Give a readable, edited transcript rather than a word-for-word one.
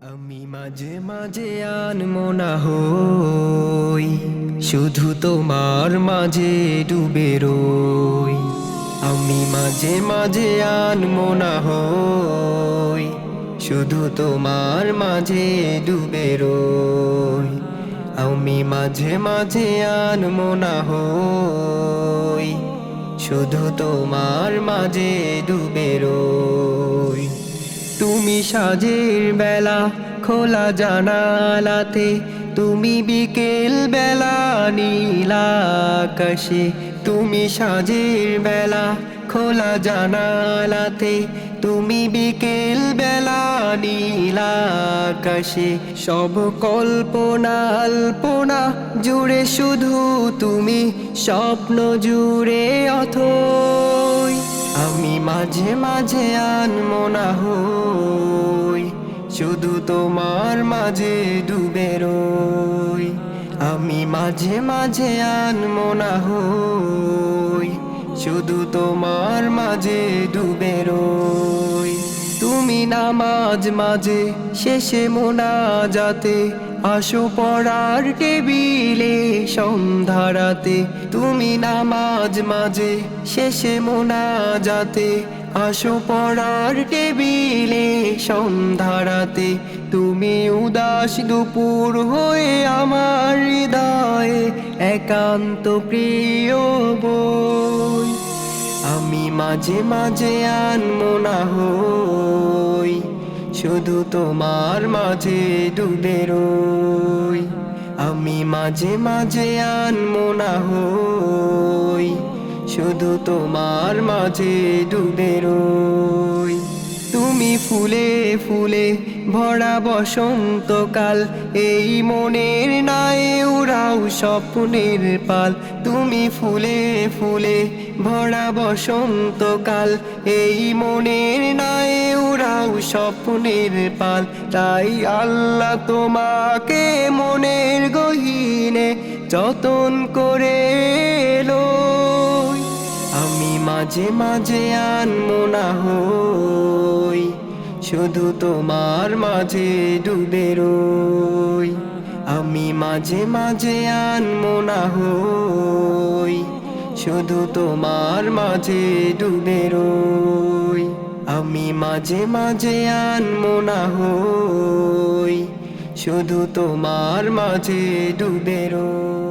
আমি মাঝে মাঝে আনমো না হই, শুধু তোমার মাঝে ডুবে রই। আমি মাঝে মাঝে আনমো না হই, শুধু তোমার মাঝে ডুবে রই। আমি মাঝে মাঝে আনমো না হই, শুধু তোমার মাঝে ডুবে রই। তুমি সাজের বেলা খোলা জানালাতে, তুমি বিকেল বেলা নীল আকাশে। তুমি সাজের বেলা খোলা জানালাতে, তুমি বিকেল বেলা নীল আকাশে। সব কল্পনা আল্পনা জুড়ে শুধু তুমি, স্বপ্ন জুড়ে অথই। আমি মাঝে মাঝে আনমো না হই, শুধু তোমার মাঝে ডুবে রই। আমি মাঝে মাঝে আনমো না হই, শুধু তোমার মাঝে ডুবে রই। তুমি নামাজ মাঝে শেষে মোনাজাতে, আসো পড়ার টেবিলে সন্ধ্যারাতে। তুমি নামাজ মাঝে শেষে মোনাজাতে, আসো পড়ার টেবিলে সন্ধ্যারাতে। তুমি উদাস দুপুর হয়ে আমার হৃদয়ে একান্ত প্রিয় বই। আমি মাঝে মাঝে আনমো না হই, শুধু তোমার মাঝে ডুবে রই। আমি মাঝে মাঝে আনমো না হই, শুধু তোমার মাঝে ডুবে রই। তুমি ফুলে ফুলে ভরা বসন্তকাল, এই মনের নাই উড়াও স্বপ্নের পাল। তুমি ফুলে ফুলে ভরা বসন্তকাল, এই মনের নাই উড়াও স্বপ্নের পাল। তাই আল্লাহ তোমাকে মনের গহীনে যতন করে লই। আমি মাঝে মাঝে আনমো না হই, শুধু তোমার মাঝে ডুবে রই। আমি মাঝে মাঝে আনমো না হই, শুধু তোমার মাঝে ডুবে রই। আমি মাঝে মাঝে আনমো না হই, শুধু তোমার মাঝে ডুবে রই।